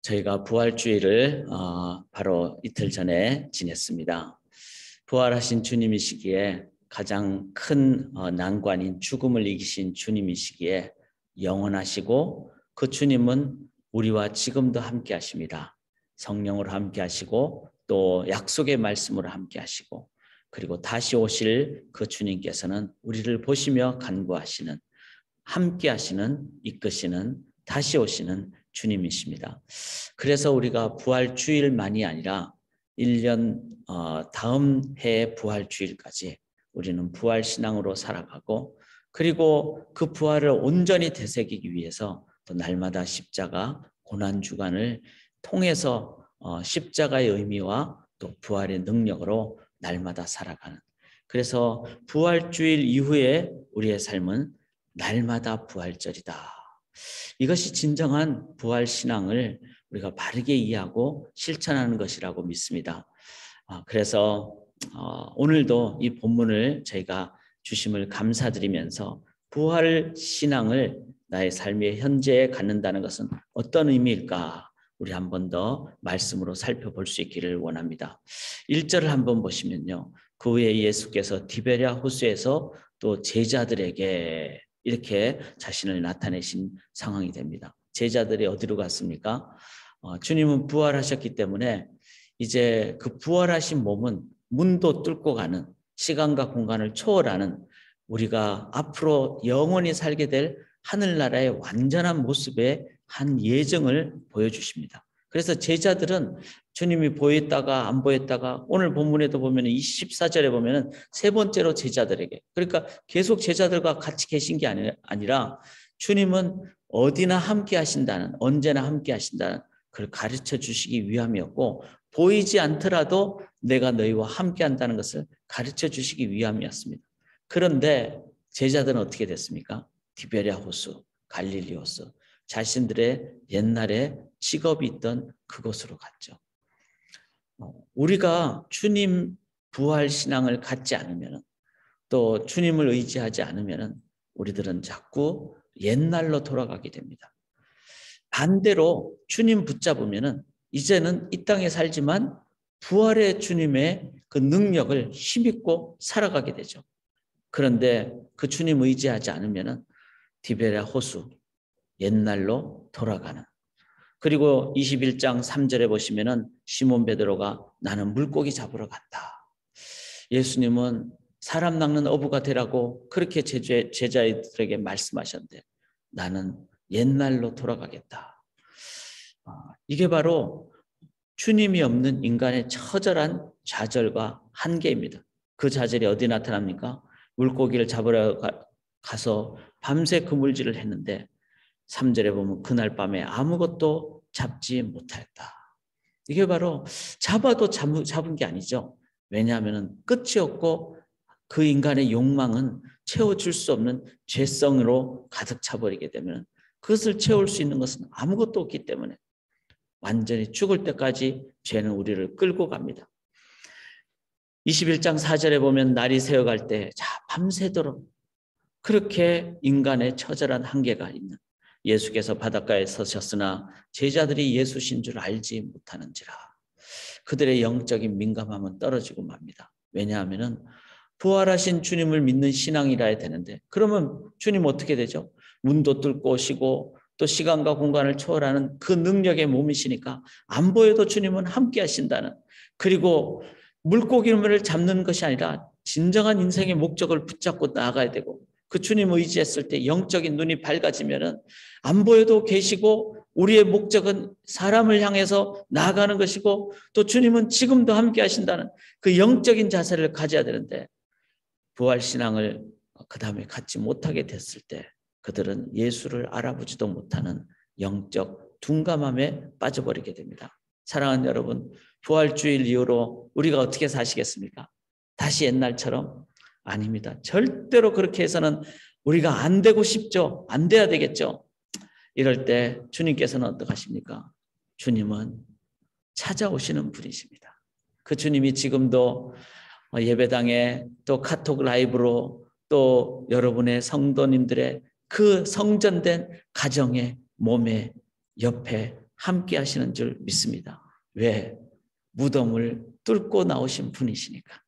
저희가 부활주일을 바로 이틀 전에 지냈습니다. 부활하신 주님이시기에 가장 큰 난관인 죽음을 이기신 주님이시기에 영원하시고 그 주님은 우리와 지금도 함께 하십니다. 성령으로 함께 하시고 또 약속의 말씀으로 함께 하시고 그리고 다시 오실 그 주님께서는 우리를 보시며 간구하시는 함께 하시는 이끄시는 다시 오시는 주님이십니다. 그래서 우리가 부활주일만이 아니라 1년 다음 해의 부활주일까지 우리는 부활신앙으로 살아가고 그리고 그 부활을 온전히 되새기기 위해서 또 날마다 십자가 고난주간을 통해서 십자가의 의미와 또 부활의 능력으로 날마다 살아가는, 그래서 부활주일 이후에 우리의 삶은 날마다 부활절이다. 이것이 진정한 부활신앙을 우리가 바르게 이해하고 실천하는 것이라고 믿습니다. 그래서 오늘도 이 본문을 저희가 주심을 감사드리면서 부활신앙을 나의 삶의 현재에 갖는다는 것은 어떤 의미일까? 우리 한 번 더 말씀으로 살펴볼 수 있기를 원합니다. 1절을 한번 보시면요. 그 후에 예수께서 디베랴 호수에서 또 제자들에게 이렇게 자신을 나타내신 상황이 됩니다. 제자들이 어디로 갔습니까? 주님은 부활하셨기 때문에 이제 그 부활하신 몸은 문도 뚫고 가는, 시간과 공간을 초월하는, 우리가 앞으로 영원히 살게 될 하늘나라의 완전한 모습의 한 예정을 보여주십니다. 그래서 제자들은 주님이 보였다가 안 보였다가, 오늘 본문에도 보면 24절에 보면 세 번째로 제자들에게, 그러니까 계속 제자들과 같이 계신 게 아니라 주님은 어디나 함께 하신다는, 언제나 함께 하신다는 그걸 가르쳐 주시기 위함이었고, 보이지 않더라도 내가 너희와 함께 한다는 것을 가르쳐 주시기 위함이었습니다. 그런데 제자들은 어떻게 됐습니까? 디베랴 호수, 갈릴리 호수, 자신들의 옛날에 직업이 있던 그곳으로 갔죠. 우리가 주님 부활 신앙을 갖지 않으면, 또 주님을 의지하지 않으면 우리들은 자꾸 옛날로 돌아가게 됩니다. 반대로 주님 붙잡으면 이제는 이 땅에 살지만 부활의 주님의 그 능력을 힘입고 살아가게 되죠. 그런데 그 주님 의지하지 않으면 디베랴 호수, 옛날로 돌아가는. 그리고 21장 3절에 보시면은 시몬 베드로가 나는 물고기 잡으러 간다. 예수님은 사람 낚는 어부가 되라고 그렇게 제자들에게 말씀하셨는데 나는 옛날로 돌아가겠다. 이게 바로 주님이 없는 인간의 처절한 좌절과 한계입니다. 그 좌절이 어디 나타납니까? 물고기를 잡으러 가서 밤새 그물질을 했는데 3절에 보면 그날 밤에 아무것도 잡지 못하였다. 이게 바로 잡아도 잡은 게 아니죠. 왜냐하면 끝이 없고 그 인간의 욕망은 채워줄 수 없는 죄성으로 가득 차버리게 되면 그것을 채울 수 있는 것은 아무것도 없기 때문에 완전히 죽을 때까지 죄는 우리를 끌고 갑니다. 21장 4절에 보면 날이 새어갈 때 밤새도록 그렇게 인간의 처절한 한계가 있는, 예수께서 바닷가에 서셨으나 제자들이 예수신 줄 알지 못하는지라. 그들의 영적인 민감함은 떨어지고 맙니다. 왜냐하면 부활하신 주님을 믿는 신앙이라 해야 되는데, 그러면 주님 어떻게 되죠? 문도 뚫고 오시고 또 시간과 공간을 초월하는 그 능력의 몸이시니까 안 보여도 주님은 함께 하신다는, 그리고 물고기를 잡는 것이 아니라 진정한 인생의 목적을 붙잡고 나아가야 되고, 그 주님 의지했을 때 영적인 눈이 밝아지면은 안 보여도 계시고 우리의 목적은 사람을 향해서 나아가는 것이고 또 주님은 지금도 함께 하신다는 그 영적인 자세를 가져야 되는데, 부활신앙을 그 다음에 갖지 못하게 됐을 때 그들은 예수를 알아보지도 못하는 영적 둔감함에 빠져버리게 됩니다. 사랑하는 여러분, 부활주일 이후로 우리가 어떻게 사시겠습니까? 다시 옛날처럼? 아닙니다. 절대로 그렇게 해서는 우리가 안 되고 싶죠. 안 돼야 되겠죠. 이럴 때 주님께서는 어떻게 하십니까? 주님은 찾아오시는 분이십니다. 그 주님이 지금도 예배당에 또 카톡 라이브로 또 여러분의 성도님들의 그 성전된 가정의 몸에 옆에 함께 하시는 줄 믿습니다. 왜? 무덤을 뚫고 나오신 분이시니까.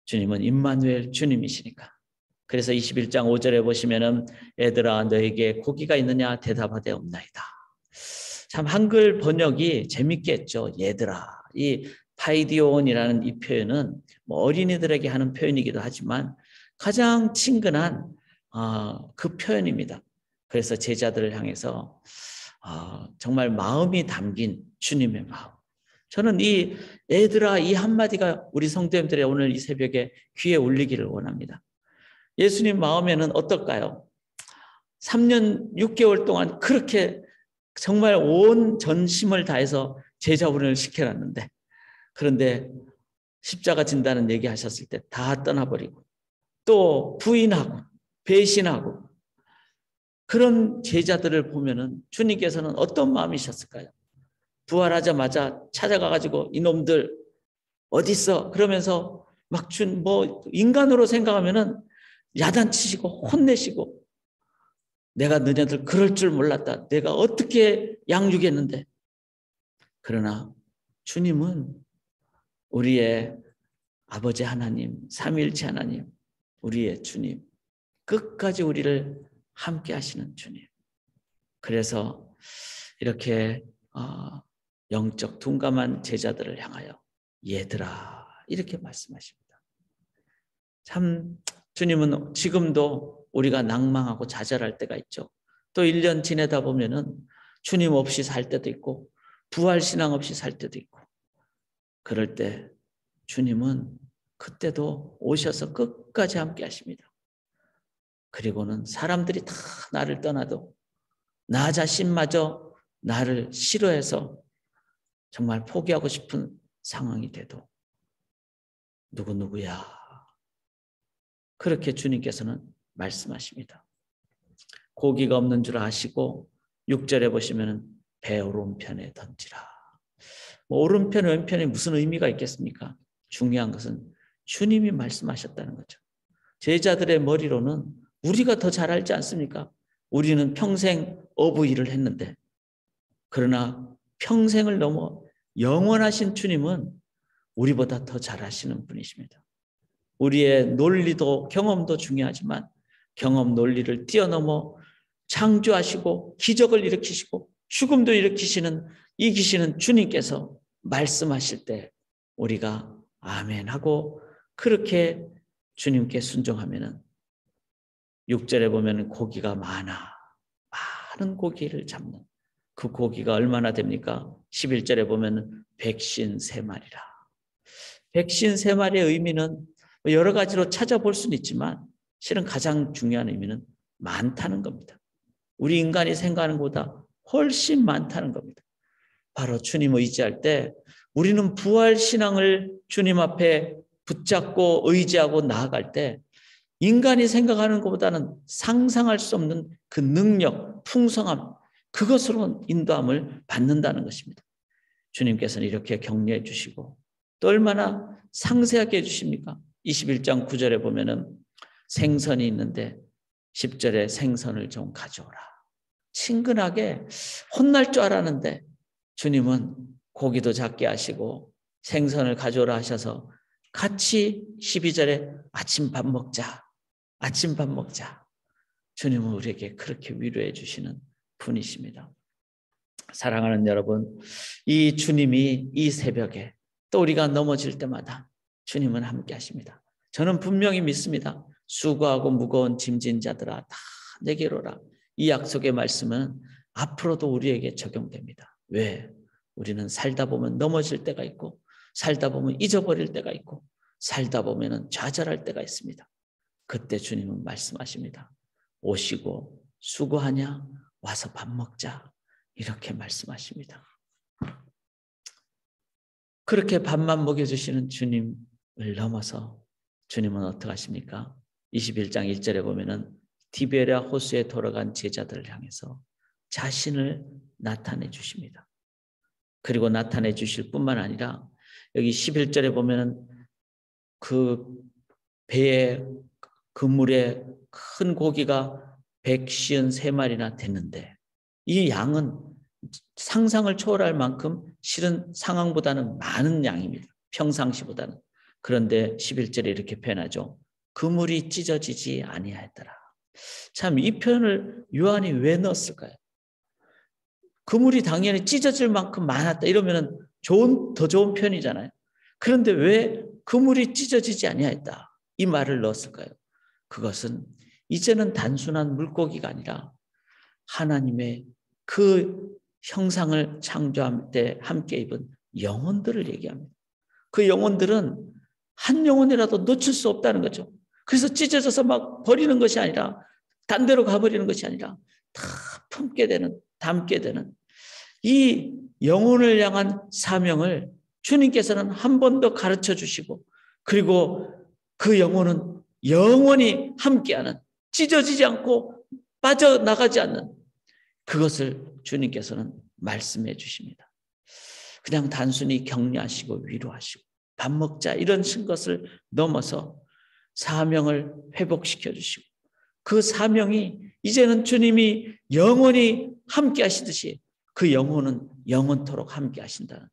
주님은 임마누엘 주님이시니까. 그래서 21장 5절에 보시면은 애들아 너에게 고기가 있느냐 대답하되 없나이다. 참 한글 번역이 재밌게 했죠. 얘들아. 이 파이디온이라는 이 표현은 뭐 어린이들에게 하는 표현이기도 하지만 가장 친근한 그 표현입니다. 그래서 제자들을 향해서 정말 마음이 담긴 주님의 마음. 저는 이 애들아 이 한마디가 우리 성도님들의 오늘 이 새벽에 귀에 울리기를 원합니다. 예수님 마음에는 어떨까요? 3년 6개월 동안 그렇게 정말 온 전심을 다해서 제자 훈련을 시켜놨는데 그런데 십자가 진다는 얘기하셨을 때 다 떠나버리고 또 부인하고 배신하고 그런 제자들을 보면은 주님께서는 어떤 마음이셨을까요? 부활하자마자 찾아가가지고 이놈들 어디 있어? 그러면서 막 인간으로 생각하면은 야단치시고 혼내시고 내가 너네들 그럴 줄 몰랐다. 내가 어떻게 양육했는데. 그러나 주님은 우리의 아버지 하나님, 삼위일체 하나님, 우리의 주님, 끝까지 우리를 함께 하시는 주님. 그래서 이렇게 영적 둔감한 제자들을 향하여 얘들아 이렇게 말씀하십니다. 참 주님은 지금도 우리가 낭망하고 좌절할 때가 있죠. 또 1년 지내다 보면은 주님 없이 살 때도 있고 부활 신앙 없이 살 때도 있고 그럴 때 주님은 그때도 오셔서 끝까지 함께 하십니다. 그리고는 사람들이 다 나를 떠나도 나 자신마저 나를 싫어해서 정말 포기하고 싶은 상황이 돼도 누구야 그렇게 주님께서는 말씀하십니다. 고기가 없는 줄 아시고 6절에 보시면 배 오른편에 던지라. 오른편 왼편에 무슨 의미가 있겠습니까? 중요한 것은 주님이 말씀하셨다는 거죠. 제자들의 머리로는 우리가 더 잘 알지 않습니까? 우리는 평생 어부일을 했는데 그러나 평생을 넘어 영원하신 주님은 우리보다 더 잘하시는 분이십니다. 우리의 논리도 경험도 중요하지만 경험 논리를 뛰어넘어 창조하시고 기적을 일으키시고 죽음도 이기시는 주님께서 말씀하실 때 우리가 아멘 하고 그렇게 주님께 순종하면은 6절에 보면 고기가 많은 고기를 잡는 그 고기가 얼마나 됩니까? 11절에 보면 153마리라. 153마리의 의미는 여러 가지로 찾아볼 수는 있지만 실은 가장 중요한 의미는 많다는 겁니다. 우리 인간이 생각하는 것보다 훨씬 많다는 겁니다. 바로 주님 의지할 때 우리는 부활신앙을 주님 앞에 붙잡고 의지하고 나아갈 때 인간이 생각하는 것보다는 상상할 수 없는 그 능력, 풍성함, 그것으로 인도함을 받는다는 것입니다. 주님께서는 이렇게 격려해 주시고 또 얼마나 상세하게 해주십니까? 21장 9절에 보면은 생선이 있는데 10절에 생선을 좀 가져오라. 친근하게 혼날 줄 알았는데 주님은 고기도 작게 하시고 생선을 가져오라 하셔서 같이 12절에 아침밥 먹자. 주님은 우리에게 그렇게 위로해 주시는 분이십니다. 사랑하는 여러분, 이 주님이 이 새벽에 또 우리가 넘어질 때마다 주님은 함께 하십니다. 저는 분명히 믿습니다. 수고하고 무거운 짐진 자들아 다 내게로 오라. 이 약속의 말씀은 앞으로도 우리에게 적용됩니다. 왜? 우리는 살다 보면 넘어질 때가 있고 살다 보면 잊어버릴 때가 있고 살다 보면 좌절할 때가 있습니다. 그때 주님은 말씀하십니다. 오시고 수고하냐? 와서 밥 먹자. 이렇게 말씀하십니다. 그렇게 밥만 먹여주시는 주님을 넘어서 주님은 어떻게 하십니까? 21장 1절에 보면은 디베랴 호수에 돌아간 제자들을 향해서 자신을 나타내 주십니다. 그리고 나타내 주실 뿐만 아니라 여기 11절에 보면은 그 배에 그물에 큰 고기가 153마리나 됐는데 이 양은 상상을 초월할 만큼 실은 상황보다는 많은 양입니다. 평상시보다는. 그런데 11절에 이렇게 표현하죠. 그물이 찢어지지 아니하였더라. 참 이 표현을 요한이 왜 넣었을까요? 그물이 당연히 찢어질 만큼 많았다 이러면 더 좋은 표현이잖아요. 그런데 왜 그물이 찢어지지 아니하였다 이 말을 넣었을까요? 그것은 이제는 단순한 물고기가 아니라 하나님의 그 형상을 창조할 때 함께 입은 영혼들을 얘기합니다. 그 영혼들은 한 영혼이라도 놓칠 수 없다는 거죠. 그래서 찢어져서 막 버리는 것이 아니라 딴 데로 가버리는 것이 아니라 다 품게 되는, 담게 되는 이 영혼을 향한 사명을 주님께서는 한 번 더 가르쳐 주시고 그리고 그 영혼은 영원히 함께하는 찢어지지 않고 빠져나가지 않는 그것을 주님께서는 말씀해 주십니다. 그냥 단순히 격려하시고 위로하시고 밥 먹자 이런 것을 넘어서 사명을 회복시켜 주시고 그 사명이 이제는 주님이 영원히 함께 하시듯이 그 영혼은 영원토록 함께 하신다는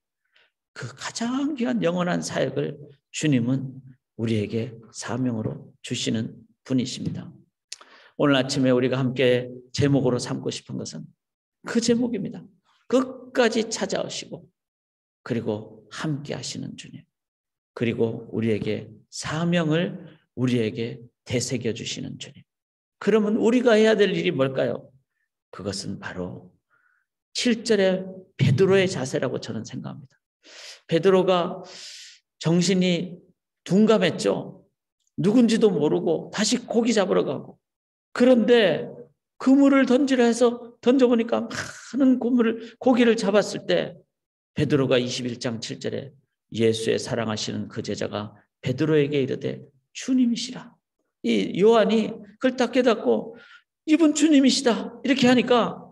그 가장 귀한 영원한 사역을 주님은 우리에게 사명으로 주시는 분이십니다. 오늘 아침에 우리가 함께 제목으로 삼고 싶은 것은 그 제목입니다. 끝까지 찾아오시고 그리고 함께 하시는 주님. 그리고 우리에게 사명을 우리에게 되새겨 주시는 주님. 그러면 우리가 해야 될 일이 뭘까요? 그것은 바로 7절의 베드로의 자세라고 저는 생각합니다. 베드로가 정신이 둔감했죠. 누군지도 모르고 다시 고기 잡으러 가고 그런데 그물을 던지라 해서 던져보니까 많은 고기를 잡았을 때 베드로가 21장 7절에 예수의 사랑하시는 그 제자가 베드로에게 이르되 주님이시라. 이 요한이 그걸 딱 깨닫고 이분 주님이시다 이렇게 하니까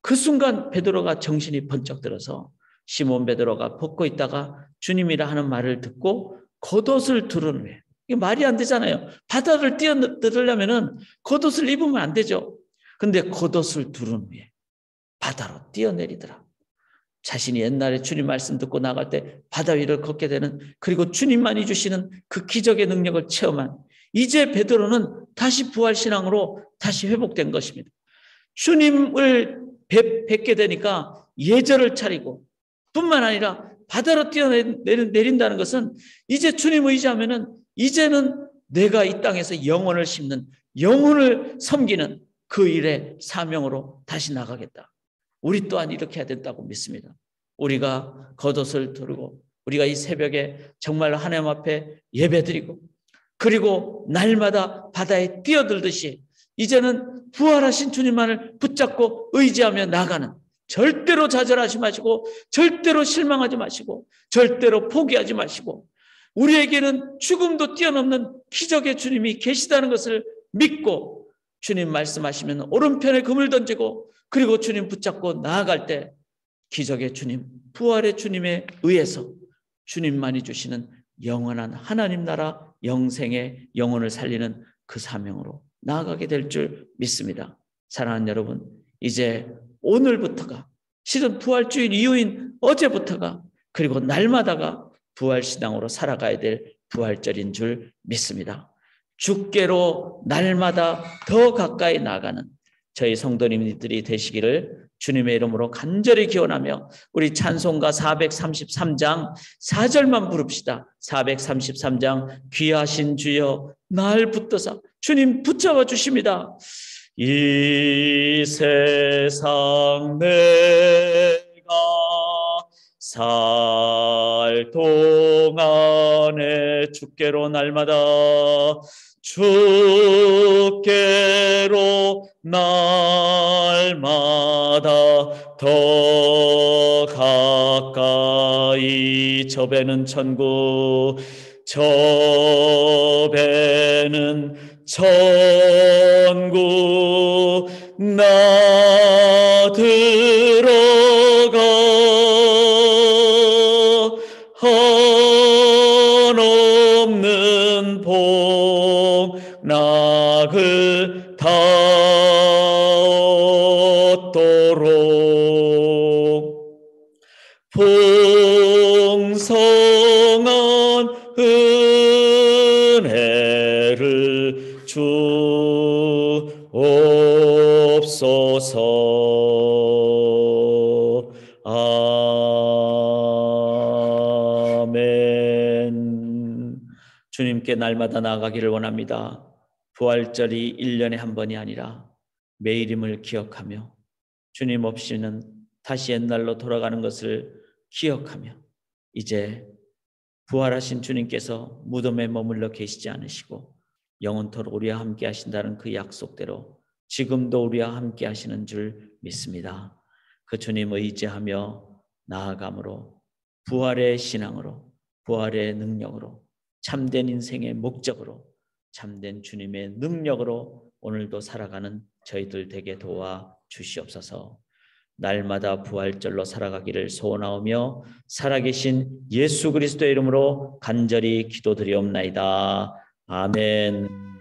그 순간 베드로가 정신이 번쩍 들어서 시몬 베드로가 벗고 있다가 주님이라 하는 말을 듣고 겉옷을 두른 후에 이게 말이 안 되잖아요. 바다를 뛰어들으려면 겉옷을 입으면 안 되죠. 근데 겉옷을 두른 후에 바다로 뛰어내리더라. 자신이 옛날에 주님 말씀 듣고 나갈 때 바다 위를 걷게 되는 그리고 주님만이 주시는 그 기적의 능력을 체험한 이제 베드로는 다시 부활신앙으로 다시 회복된 것입니다. 주님을 뵙게 되니까 예절을 차리고 뿐만 아니라 바다로 뛰어내린다는 것은 이제 주님 의지하면은 이제는 내가 이 땅에서 영혼을 심는 영혼을 섬기는 그 일의 사명으로 다시 나가겠다. 우리 또한 이렇게 해야 된다고 믿습니다. 우리가 겉옷을 두르고 우리가 이 새벽에 정말 하나님 앞에 예배드리고 그리고 날마다 바다에 뛰어들듯이 이제는 부활하신 주님만을 붙잡고 의지하며 나가는 절대로 좌절하지 마시고 절대로 실망하지 마시고 절대로 포기하지 마시고 우리에게는 죽음도 뛰어넘는 기적의 주님이 계시다는 것을 믿고 주님 말씀하시면 오른편에 금을 던지고 그리고 주님 붙잡고 나아갈 때 기적의 주님, 부활의 주님에 의해서 주님만이 주시는 영원한 하나님 나라 영생의 영혼을 살리는 그 사명으로 나아가게 될 줄 믿습니다. 사랑하는 여러분, 이제 오늘부터가 실은 부활주일 이후인 어제부터가 그리고 날마다가 부활신앙으로 살아가야 될 부활절인 줄 믿습니다. 주께로 날마다 더 가까이 나가는 저희 성도님들이 되시기를 주님의 이름으로 간절히 기원하며 우리 찬송가 433장 4절만 부릅시다. 433장 귀하신 주여 날 붙드사 주님 붙잡아 주십니다. 이 세상 내가 살 동안에 주께로 날마다 주께로 날마다 더 가까이 저 배는 천국 저 배는 천국 나 들어가 한없는 복락을 다 얻도록 풍성한 은혜를 주옵소서. 아멘. 주님께 날마다 나아가기를 원합니다. 부활절이 1년에 한 번이 아니라 매일임을 기억하며 주님 없이는 다시 옛날로 돌아가는 것을 기억하며 이제 부활하신 주님께서 무덤에 머물러 계시지 않으시고 영원토록 우리와 함께 하신다는 그 약속대로 지금도 우리와 함께 하시는 줄 믿습니다. 그 주님 의지하며 나아감으로 부활의 신앙으로 부활의 능력으로 참된 인생의 목적으로 참된 주님의 능력으로 오늘도 살아가는 저희들 되게 도와 주시옵소서. 날마다 부활절로 살아가기를 소원하오며 살아계신 예수 그리스도의 이름으로 간절히 기도드리옵나이다. 아멘.